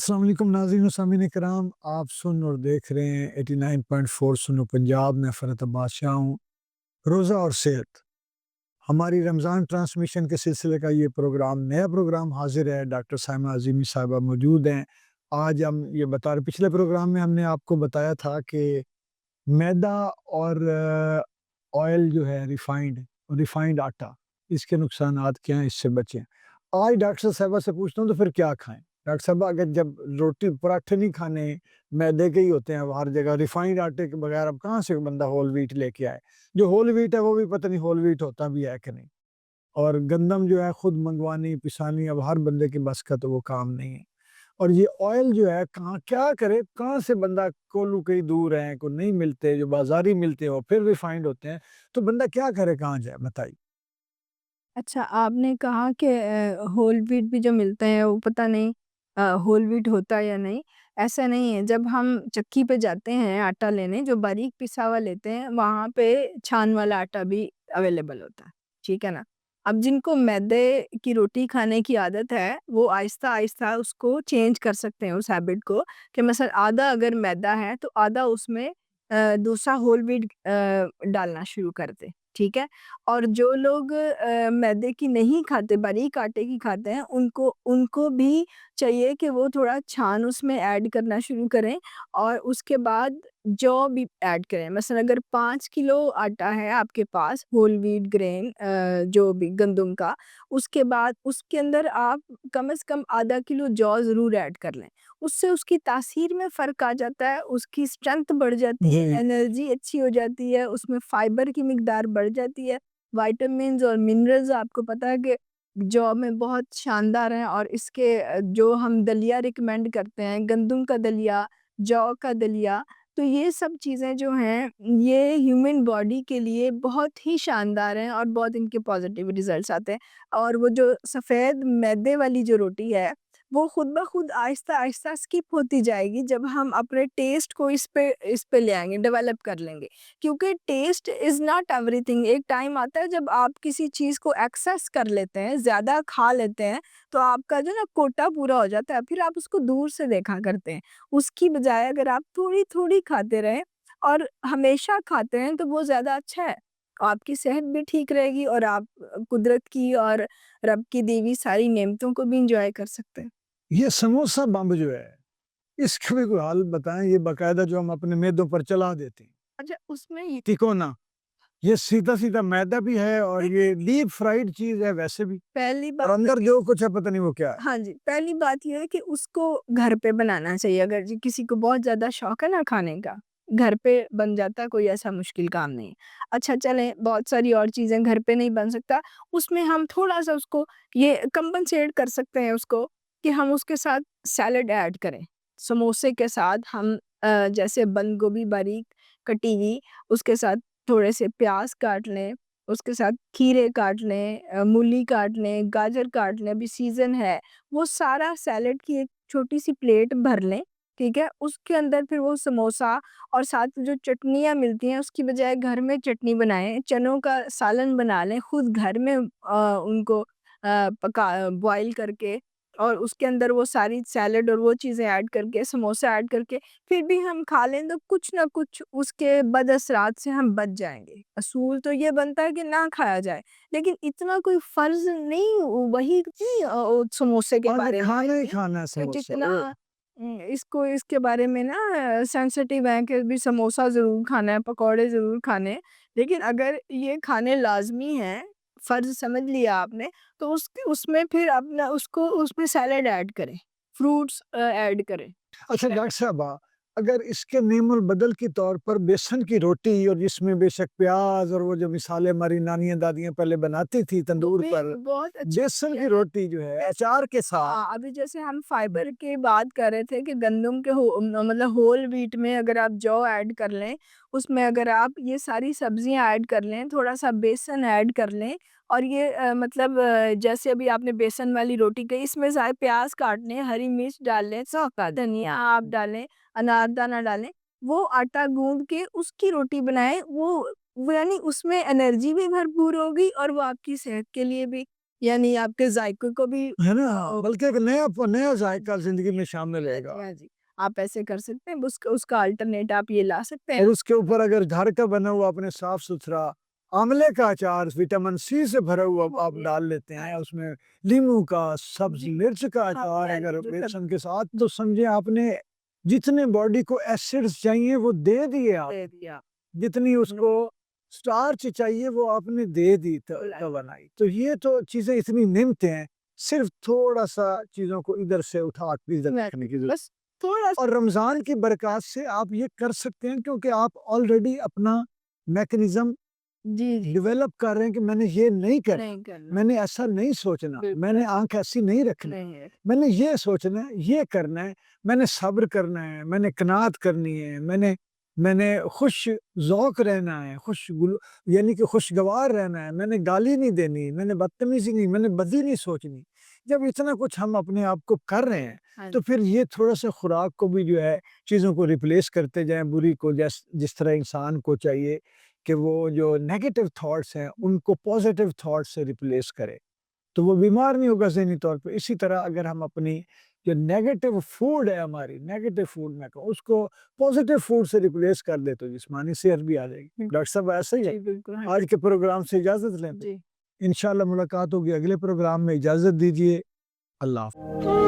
अस्सलाम वालेकुम नाज़रीन व सामीन कराम, आप सुन और देख रहे हैं 89.4 सुनो पंजाब में फ़रत अब्बास शाह हूँ। रोज़ा और सेहत, हमारी रमज़ान ट्रांसमिशन के सिलसिले का ये प्रोग्राम नया प्रोग्राम हाज़िर है। डॉक्टर साइमा अज़ीमी साहिबा मौजूद हैं। आज हम ये बता रहे, पिछले प्रोग्राम में हमने आपको बताया था कि मैदा और ऑयल जो है रिफाइंड रिफाइंड आटा, इसके नुकसानात क्या हैं, इससे बचें। आज डॉक्टर साहिबा से पूछता हूँ तो फिर क्या खाएँ? डॉक्टर साहबा, अगर जब रोटी पराठे नहीं खाने, मैदे के ही होते हैं अब हर जगह, रिफाइंड आटे के बगैर अब कहाँ से बंदा होल व्हीट लेके आए? जो होल व्हीट है वो भी पता नहीं होल व्हीट होता भी है कि नहीं। और गंदम जो है खुद मंगवानी, पिसानी अब हर बंदे के बस का तो वो काम नहीं है। और ये ऑयल जो है कहाँ क्या करे, कहाँ से बंदा, कोल्हू कहीं दूर हैं, को नहीं मिलते, जो बाज़ारी मिलते हैं वो फिर रिफाइंड होते हैं। तो बंदा क्या करे, कहाँ जाए बताइए? अच्छा, आपने कहा कि होल व्हीट भी जो मिलते हैं वो पता नहीं होल व्हीट होता है या नहीं। ऐसा नहीं है, जब हम चक्की पे जाते हैं आटा लेने, जो बारीक पिसा हुआ लेते हैं, वहाँ पे छान वाला आटा भी अवेलेबल होता है, ठीक है ना? अब जिनको मैदे की रोटी खाने की आदत है, वो आहिस्ता-आहिस्ता उसको चेंज कर सकते हैं उस हैबिट को कि मसलन आधा अगर मैदा है, तो आधा उसमें दूसरा होल व्हीट डालना शुरू कर दें, ठीक है? और जो लोग मैदे की नहीं खाते, बारीक आटे की खाते हैं, उनको उनको भी चाहिए कि वो थोड़ा छान उसमें ऐड करना शुरू करें और उसके बाद जौ भी ऐड करें। मसलन अगर 5 किलो आटा है आपके पास होल व्हीट ग्रेन जो भी गंदम का, उसके बाद उसके अंदर आप कम से कम आधा किलो जौ ज़रूर ऐड कर लें। उससे उसकी तासीर में फ़र्क आ जाता है, उसकी स्ट्रेंथ बढ़ जाती है, जी। एनर्जी अच्छी हो जाती है, उसमें फाइबर की मिकदार बढ़ जाती है। विटामिन्स और मिनरल्स आपको पता है कि जौ में बहुत शानदार हैं और इसके जो हम दलिया रिकमेंड करते हैं, गंदम का दलिया, जौ का दलिया, तो ये सब चीज़ें जो हैं, ये ह्यूमन बॉडी के लिए बहुत ही शानदार हैं और बहुत इनके पॉज़िटिव रिज़ल्ट्स आते हैं। और वो जो सफ़ेद मैदे वाली जो रोटी है, वो खुद ब खुद आहिस्ता-आहिस्ता स्किप होती जाएगी जब हम अपने टेस्ट को इस पे ले आएँगे, डेवलप कर लेंगे। क्योंकि टेस्ट इज़ नॉट एवरीथिंग। एक टाइम आता है जब आप किसी चीज़ को एक्सेस कर लेते हैं, ज़्यादा खा लेते हैं, तो आपका जो ना कोटा पूरा हो जाता है, फिर आप उसको दूर से देखा करते हैं। उसकी बजाय अगर आप थोड़ी-थोड़ी खाते रहें और हमेशा खाते हैं, तो वो ज़्यादा अच्छा है। आपकी सेहत भी ठीक रहेगी और आप कुदरत की और रब की दी हुई सारी नेमतों को भी एन्जॉय कर सकते हैं। ये समोसा बम्ब जो है, इसका भी कोई हल बताएँ, ये बाकायदा जो हम अपने मैदों पर चला देते हैं। अच्छा, उसमें ये तिकोना, ये सीधा-सीधा मैदा भी है और एक ये डीप फ्राइड चीज़ है वैसे भी, पहली और बात अंदर जो कुछ है पता नहीं वो क्या है। हाँ जी, पहली बात ये है कि उसको घर पे बनाना चाहिए अगर जी किसी को बहुत ज़्यादा शौक है ना खाने का, घर पे बन जाता है, कोई ऐसा मुश्किल काम नहीं है। अच्छा चलें, बहुत सारी और चीज़ें घर पे नहीं बन सकता, उसमें हम थोड़ा-सा उसको ये कंपनसेट कर सकते हैं उसको कि हम उसके साथ सैलेड ऐड करें। समोसे के साथ हम जैसे बंद गोभी बारीक कटी हुई, उसके साथ थोड़े से प्याज़ काट लें, उसके साथ खीरे काट लें, मूली काट लें, गाजर काट लें, अभी सीज़न है। वो सारा सैलेड की एक छोटी-सी प्लेट भर लें, ठीक है? उसके अंदर फिर वो समोसा और साथ में जो चटनियाँ मिलती हैं, उसकी बजाय घर में चटनी बनाएँ, चनों का सालन बना लें, खुद घर में उनको पका बॉयल करके और उसके अंदर वो सारी सैलेड और वो चीज़ें ऐड करके, समोसा ऐड करके, फिर भी हम खा लें तो कुछ ना कुछ उसके बदअसरात से हम बच जाएँगे। असूल तो ये बनता है कि ना खाया जाए, लेकिन इतना कोई फ़र्ज़ नहीं वही नहीं समोसे के अच्छा, बारे में खाना ही नहीं खाना है समोसा, जितना ओह! इसको इसके बारे में ना सेंसिटिव हैं कि भी समोसा ज़रूर खाना है, पकौड़े ज़रूर खाने हैं। लेकिन अगर ये खाने लाज़मी हैं, फ़र्ज़ समझ लिया आपने, तो उसमें फिर अपना उसको उसमें सैलेड ऐड करें, फ्रूट्स ऐड करें। अच्छा डॉक्टर साहबा, अगर इसके नेमुल बदल के तौर पर बेसन की रोटी, और जिसमें बेशक प्याज़ और वो जो मिसालें हमारी नानियाँ-दादियाँ पहले बनाती थी वो तंदूर भी पर, बहुत अच्छी बेसन की है। रोटी जो है अचार के साथ। हाँ, अभी जैसे हम फाइबर की बात कर रहे थे कि गंदम के हो मतलब होल व्हीट में अगर आप जौ ऐड कर लें, उसमें अगर आप ये सारी सब्जियाँ ऐड कर लें, थोड़ा-सा बेसन ऐड कर लें और ये मतलब जैसे अभी आपने बेसन वाली रोटी कही, इसमें सारे प्याज़ काट लें, हरी मिर्च डाल लें, सौंफ धनिया आप डालें, अनारदाना डालें, वो आटा गूँध के उसकी रोटी बनाएँ, वो यानी उसमें एनर्जी भी भरपूर होगी और वो आपकी सेहत के लिए भी यानी आपके जायके को भी है ना? बल्कि एक नया जायका ज़िंदगी में शामिल रहेगा। हाँ जी, आप ऐसे कर सकते हैं, उसका उसका अल्टरनेट आप ये ला सकते हैं। और उसके ऊपर अगर घर का बना हुआ आपने साफ-सुथरा आँवले का अचार विटामिन सी से भरा हुआ आप डाल लेते हैं, उसमें नींबू का, सब्ज़ जी। मिर्च का हाँ, अचार अगर जो सब बेसन के साथ, तो समझिए आपने जितने बॉडी को एसिड्स चाहिए वो दे दिए आप। दे दिया। जितनी उसको स्टार्च चाहिए वो आपने दे दी तवानाई। तो ये तो चीज़ें इतनी निम्त हैं, सिर्फ़ थोड़ा-सा चीज़ों को इधर से उठा के इधर रखने की ज़रूरत बस थोड़ा-सा और रमज़ान की बरक़ात से आप ये कर सकते हैं क्योंकि आप ऑलरेडी अपना मैकेनिज़्म जी, जी। डेवलप कर रहे हैं कि मैंने ये नहीं करना, नहीं करना। मैंने ऐसा नहीं सोचना, बिल्कुल। मैंने आँख ऐसी नहीं रखनी, नहीं है। मैंने ये सोचना है, ये करना है, मैंने सब्र करना है, मैंने क़नाअत करनी है, मैंने मैंने खुश ज़ौक़ रहना है, यानी कि खुशगवार रहना है, मैंने गाली नहीं देनी, मैंने बदतमीज़ी नहीं, मैंने बदी नहीं सोचनी। जब इतना कुछ हम अपने आप को कर रहे हैं, हाँ तो जी। फिर ये थोड़ा-सा खुराक को भी जो है चीज़ों को रिप्लेस करते जाएँ, बुरी को जिस तरह इंसान को चाहिए कि वो जो नेगेटिव थॉट्स हैं, उनको पॉज़िटिव थॉट्स से रिप्लेस करे, तो वो बीमार नहीं होगा ज़हनी तौर पे। इसी तरह अगर हम अपनी जो नेगेटिव फूड है हमारी, नेगेटिव फूड मैं कहूँ, उसको पॉज़िटिव फूड से रिप्लेस कर दे तो जिस्मानी सेहत भी आ जाएगी। हुँ। डॉक्टर साहब ऐसा ही है? जी, बिल्कुल, हाँ। आज के प्रोग्राम से इजाज़त लें? जी। इंशाअल्लाह मुलाकात होगी अगले प्रोग्राम में, इजाज़त दीजिए। अल्लाह हाफ़िज़।